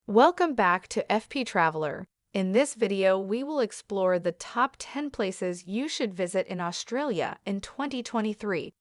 Welcome back to FP Traveler. In this video, we will explore the top 10 places you should visit in Australia in 2023.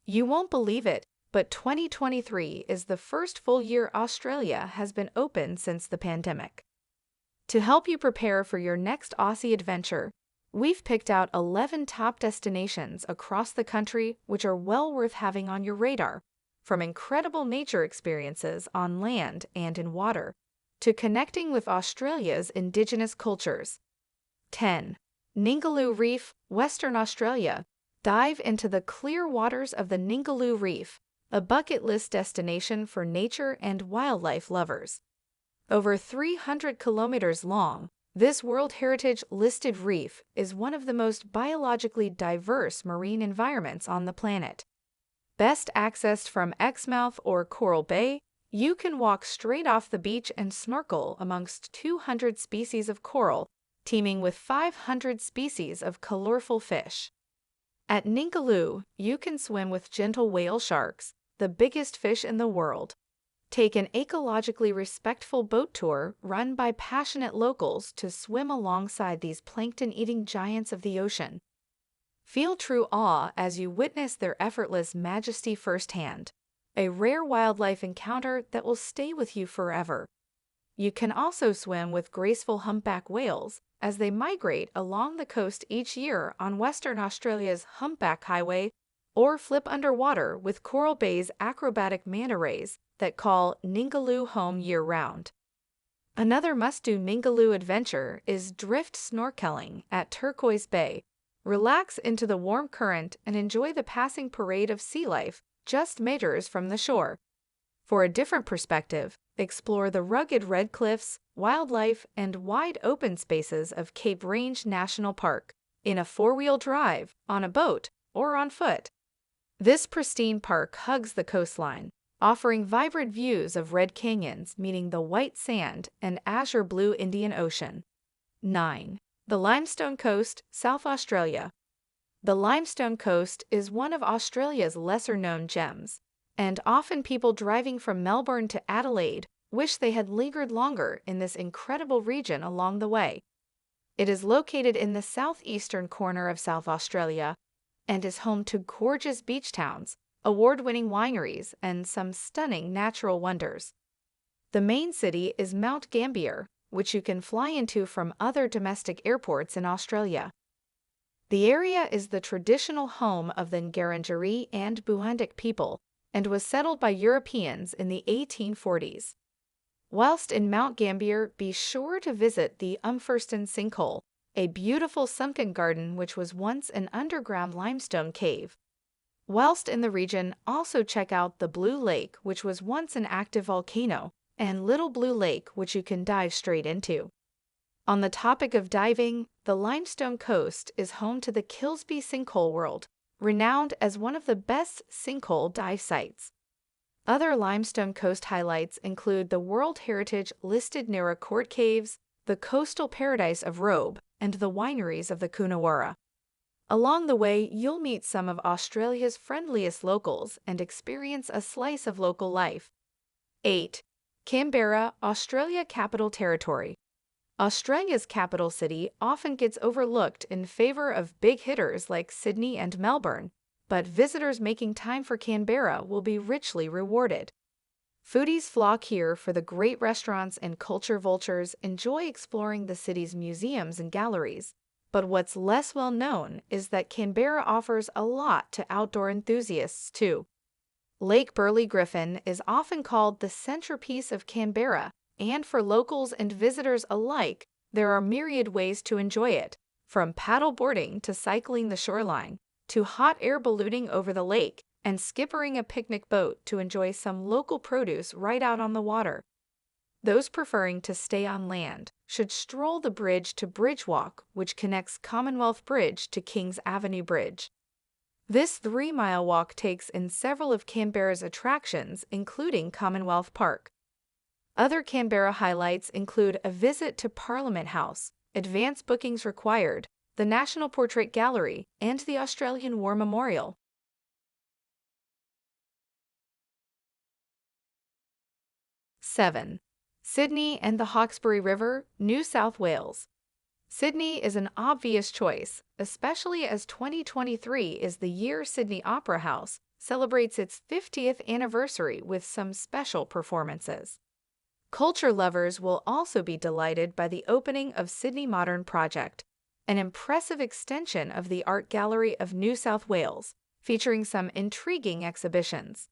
You won't believe it, but 2023 is the first full year Australia has been open since the pandemic. To help you prepare for your next Aussie adventure, we've picked out 11 top destinations across the country which are well worth having on your radar, from incredible nature experiences on land and in water to connecting with Australia's Indigenous cultures. 10. Ningaloo Reef, Western Australia. Dive into the clear waters of the Ningaloo Reef, a bucket list destination for nature and wildlife lovers. Over 300 kilometers long, this World Heritage listed reef is one of the most biologically diverse marine environments on the planet. Best accessed from Exmouth or Coral Bay, you can walk straight off the beach and snorkel amongst 200 species of coral, teeming with 500 species of colorful fish. At Ningaloo, you can swim with gentle whale sharks, the biggest fish in the world. Take an ecologically respectful boat tour run by passionate locals to swim alongside these plankton-eating giants of the ocean. Feel true awe as you witness their effortless majesty firsthand, a rare wildlife encounter that will stay with you forever. You can also swim with graceful humpback whales as they migrate along the coast each year on Western Australia's Humpback Highway, or flip underwater with Coral Bay's acrobatic manta rays that call Ningaloo home year-round. Another must-do Ningaloo adventure is drift snorkeling at Turquoise Bay. Relax into the warm current and enjoy the passing parade of sea life just meters from the shore. For a different perspective, explore the rugged red cliffs, wildlife, and wide open spaces of Cape Range National Park in a four-wheel drive, on a boat, or on foot. This pristine park hugs the coastline, offering vibrant views of red canyons meeting the white sand and azure blue Indian Ocean. 9. The Limestone Coast, South Australia. The Limestone Coast is one of Australia's lesser-known gems, and often people driving from Melbourne to Adelaide wish they had lingered longer in this incredible region along the way. It is located in the southeastern corner of South Australia and is home to gorgeous beach towns, award-winning wineries, and some stunning natural wonders. The main city is Mount Gambier, which you can fly into from other domestic airports in Australia. The area is the traditional home of the Ngarrindjeri and Buhandic people and was settled by Europeans in the 1840s. Whilst in Mount Gambier, be sure to visit the Umferston Sinkhole, a beautiful sunken garden which was once an underground limestone cave. Whilst in the region, also check out the Blue Lake, which was once an active volcano, and Little Blue Lake, which you can dive straight into. On the topic of diving, the Limestone Coast is home to the Kilsby Sinkhole World, renowned as one of the best sinkhole dive sites. Other Limestone Coast highlights include the World Heritage listed Nera Court Caves, the coastal paradise of Robe, and the wineries of the Coonawarra. Along the way, you'll meet some of Australia's friendliest locals and experience a slice of local life. 8. Canberra, Australia Capital Territory. Australia's capital city often gets overlooked in favor of big hitters like Sydney and Melbourne, but visitors making time for Canberra will be richly rewarded. Foodies flock here for the great restaurants and culture vultures enjoy exploring the city's museums and galleries. But what's less well known is that Canberra offers a lot to outdoor enthusiasts too. Lake Burley Griffin is often called the centerpiece of Canberra, and for locals and visitors alike, there are myriad ways to enjoy it, from paddle boarding to cycling the shoreline, to hot air ballooning over the lake, and skippering a picnic boat to enjoy some local produce right out on the water. Those preferring to stay on land should stroll the bridge to Bridge Walk, which connects Commonwealth Bridge to Kings Avenue Bridge. This 3-mile walk takes in several of Canberra's attractions, including Commonwealth Park. Other Canberra highlights include a visit to Parliament House, advance bookings required, the National Portrait Gallery, and the Australian War Memorial. 7. Sydney and the Hawkesbury River, New South Wales. Sydney is an obvious choice, especially as 2023 is the year Sydney Opera House celebrates its 50th anniversary with some special performances. Culture lovers will also be delighted by the opening of Sydney Modern Project, an impressive extension of the Art Gallery of New South Wales, featuring some intriguing exhibitions.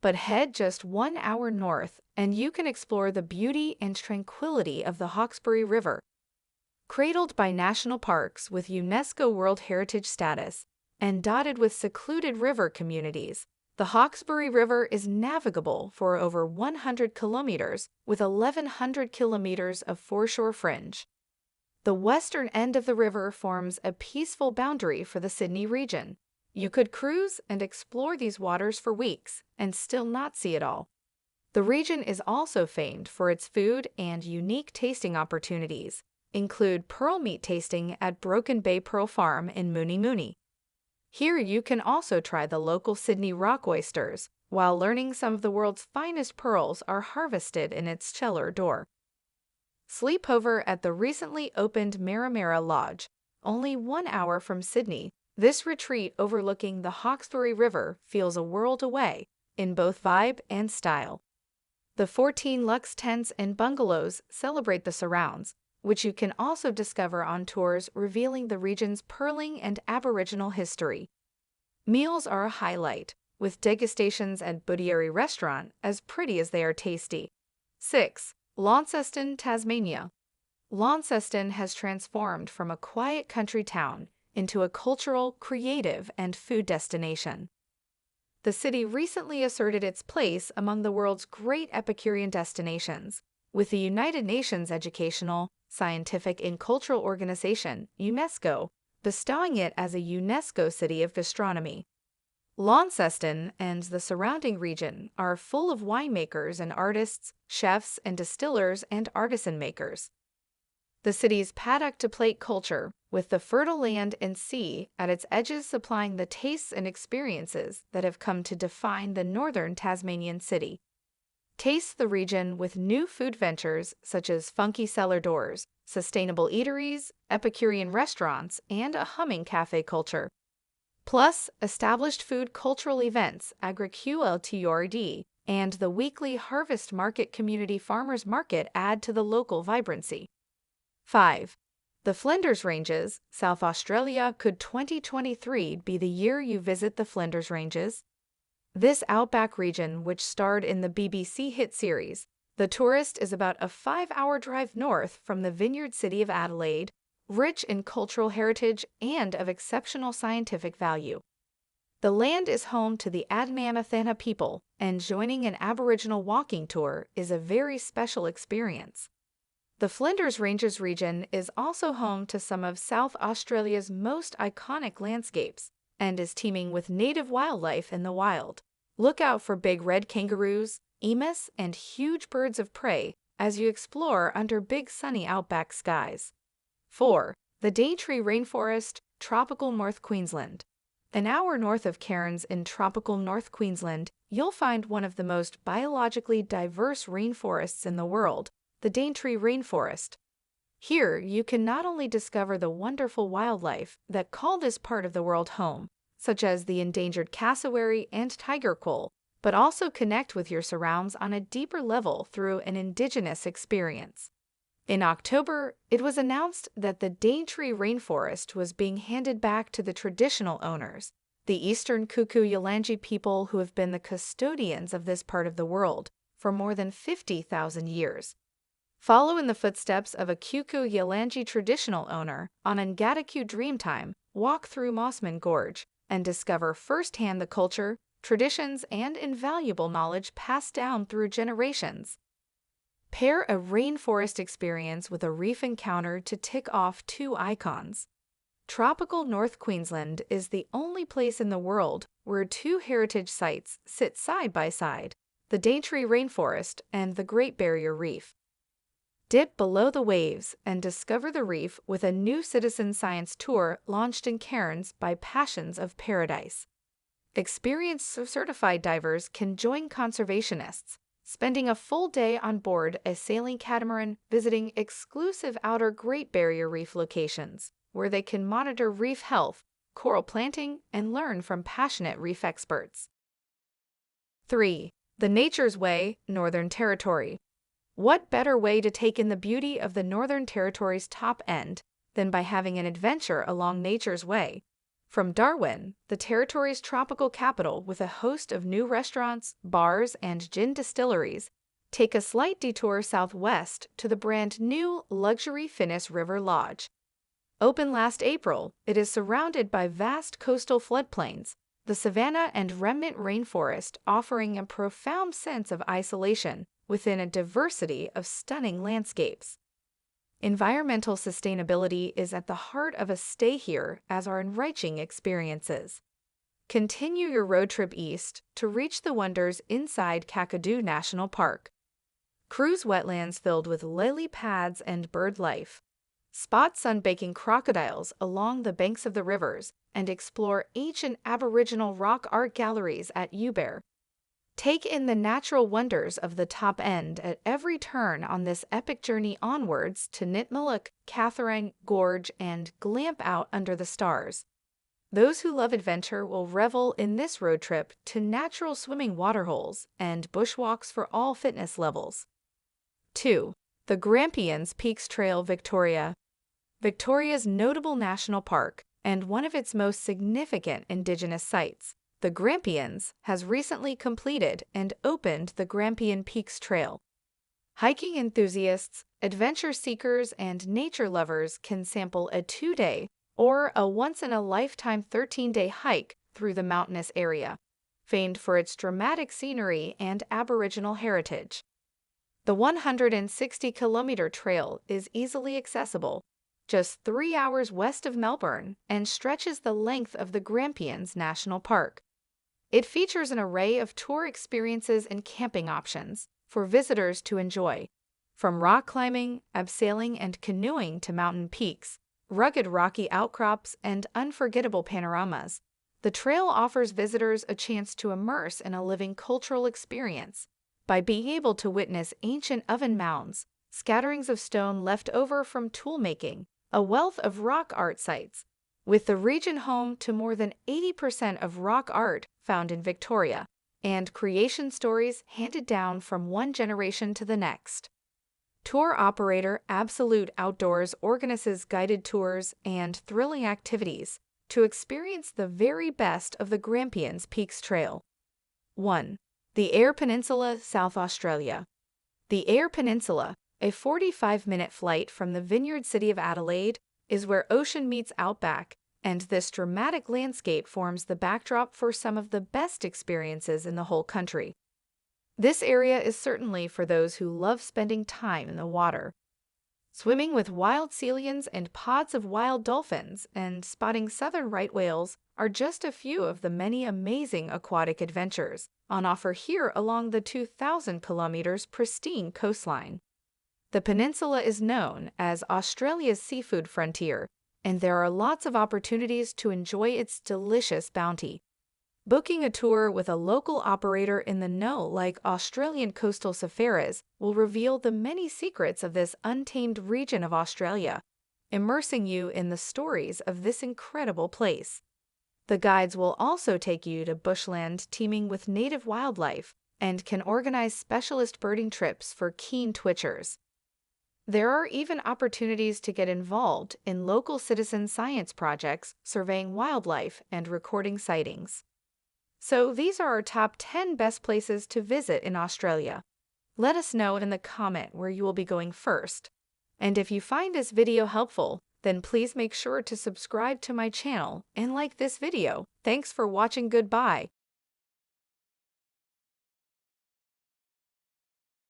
But head just 1 hour north and you can explore the beauty and tranquility of the Hawkesbury River. Cradled by national parks with UNESCO World Heritage status and dotted with secluded river communities, the Hawkesbury River is navigable for over 100 kilometers with 1,100 kilometers of foreshore fringe. The western end of the river forms a peaceful boundary for the Sydney region. You could cruise and explore these waters for weeks and still not see it all. The region is also famed for its food, and unique tasting opportunities include pearl meat tasting at Broken Bay Pearl Farm in Mooney Mooney. Here you can also try the local Sydney rock oysters, while learning some of the world's finest pearls are harvested in its cellar door. Sleepover at the recently opened Maramara Lodge, only 1 hour from Sydney. This retreat overlooking the Hawkesbury River feels a world away in both vibe and style. The 14 luxe tents and bungalows celebrate the surrounds, which you can also discover on tours revealing the region's pearling and Aboriginal history. Meals are a highlight, with degustations at Budieri Restaurant as pretty as they are tasty. 6. Launceston, Tasmania. Launceston has transformed from a quiet country town into a cultural, creative, and food destination. The city recently asserted its place among the world's great Epicurean destinations, with the United Nations Educational, Scientific and Cultural Organization, UNESCO, bestowing it as a UNESCO City of Gastronomy. Launceston and the surrounding region are full of winemakers and artists, chefs and distillers and artisan makers. The city's paddock-to-plate culture, with the fertile land and sea at its edges supplying the tastes and experiences that have come to define the northern Tasmanian city. Taste the region with new food ventures such as funky cellar doors, sustainable eateries, Epicurean restaurants, and a humming cafe culture. Plus, established food cultural events, AgriQLTRD, and the weekly Harvest Market Community Farmers Market add to the local vibrancy. 5. The Flinders Ranges, South Australia. Could 2023 be the year you visit the Flinders Ranges? This outback region, which starred in the BBC hit series The Tourist, is about a 5-hour drive north from the vineyard city of Adelaide, rich in cultural heritage and of exceptional scientific value. The land is home to the Adnyamathanha people, and joining an Aboriginal walking tour is a very special experience. The Flinders Ranges region is also home to some of South Australia's most iconic landscapes and is teeming with native wildlife in the wild. Look out for big red kangaroos, emus, and huge birds of prey as you explore under big sunny outback skies. 4. The Daintree Rainforest, tropical North Queensland. An hour north of Cairns in tropical North Queensland, you'll find one of the most biologically diverse rainforests in the world, the Daintree Rainforest. Here, you can not only discover the wonderful wildlife that call this part of the world home, such as the endangered cassowary and tiger quoll, but also connect with your surrounds on a deeper level through an indigenous experience. In October, it was announced that the Daintree Rainforest was being handed back to the traditional owners, the Eastern Kuku-Yalanji people who have been the custodians of this part of the world for more than 50,000 years. Follow in the footsteps of a Kuku-Yalanji traditional owner on Ngatiku Dreamtime, walk through Mossman Gorge, and discover firsthand the culture, traditions, and invaluable knowledge passed down through generations. Pair a rainforest experience with a reef encounter to tick off 2 icons. Tropical North Queensland is the only place in the world where 2 heritage sites sit side by side, the Daintree Rainforest and the Great Barrier Reef. Dip below the waves and discover the reef with a new citizen science tour launched in Cairns by Passions of Paradise. Experienced certified divers can join conservationists, spending a full day on board a sailing catamaran visiting exclusive outer Great Barrier Reef locations, where they can monitor reef health, coral planting, and learn from passionate reef experts. 3. The Nature's Way, Northern Territory. What better way to take in the beauty of the Northern Territory's top end than by having an adventure along Nature's Way? From Darwin, the territory's tropical capital with a host of new restaurants, bars, and gin distilleries, take a slight detour southwest to the brand new luxury Finnis River Lodge. Open last April, it is surrounded by vast coastal floodplains, the savanna and remnant rainforest offering a profound sense of isolation within a diversity of stunning landscapes. Environmental sustainability is at the heart of a stay here, as are enriching experiences. Continue your road trip east to reach the wonders inside Kakadu National Park. Cruise wetlands filled with lily pads and bird life. Spot sunbaking crocodiles along the banks of the rivers and explore ancient Aboriginal rock art galleries at Uber. Take in the natural wonders of the top end at every turn on this epic journey onwards to Nitmiluk, Catherine Gorge, and glamp out under the stars. Those who love adventure will revel in this road trip to natural swimming waterholes and bushwalks for all fitness levels. 2. The Grampians Peaks Trail, Victoria. Victoria's notable national park and one of its most significant Indigenous sites, the Grampians, has recently completed and opened the Grampian Peaks Trail. Hiking enthusiasts, adventure seekers, and nature lovers can sample a 2-day or a once-in-a-lifetime 13-day hike through the mountainous area, famed for its dramatic scenery and Aboriginal heritage. The 160-kilometer trail is easily accessible, just 3 hours west of Melbourne, and stretches the length of the Grampians National Park. It features an array of tour experiences and camping options for visitors to enjoy, from rock climbing, abseiling, and canoeing to mountain peaks, rugged rocky outcrops, and unforgettable panoramas. The trail offers visitors a chance to immerse in a living cultural experience by being able to witness ancient oven mounds, scatterings of stone left over from tool making, a wealth of rock art sites, with the region home to more than 80% of rock art found in Victoria, and creation stories handed down from one generation to the next. Tour operator Absolute Outdoors organizes guided tours and thrilling activities to experience the very best of the Grampians Peaks Trail. 1. The Eyre Peninsula, South Australia. The Eyre Peninsula, a 45-minute flight from the vineyard city of Adelaide, is where ocean meets outback, and this dramatic landscape forms the backdrop for some of the best experiences in the whole country. This area is certainly for those who love spending time in the water. Swimming with wild sea lions and pods of wild dolphins and spotting southern right whales are just a few of the many amazing aquatic adventures on offer here along the 2,000 kilometers pristine coastline. The peninsula is known as Australia's seafood frontier, and there are lots of opportunities to enjoy its delicious bounty. Booking a tour with a local operator in the know like Australian Coastal Safaris will reveal the many secrets of this untamed region of Australia, immersing you in the stories of this incredible place. The guides will also take you to bushland teeming with native wildlife and can organize specialist birding trips for keen twitchers. There are even opportunities to get involved in local citizen science projects surveying wildlife and recording sightings. So these are our top 10 best places to visit in Australia. Let us know in the comment where you will be going first. And if you find this video helpful, then please make sure to subscribe to my channel and like this video. Thanks for watching. Goodbye.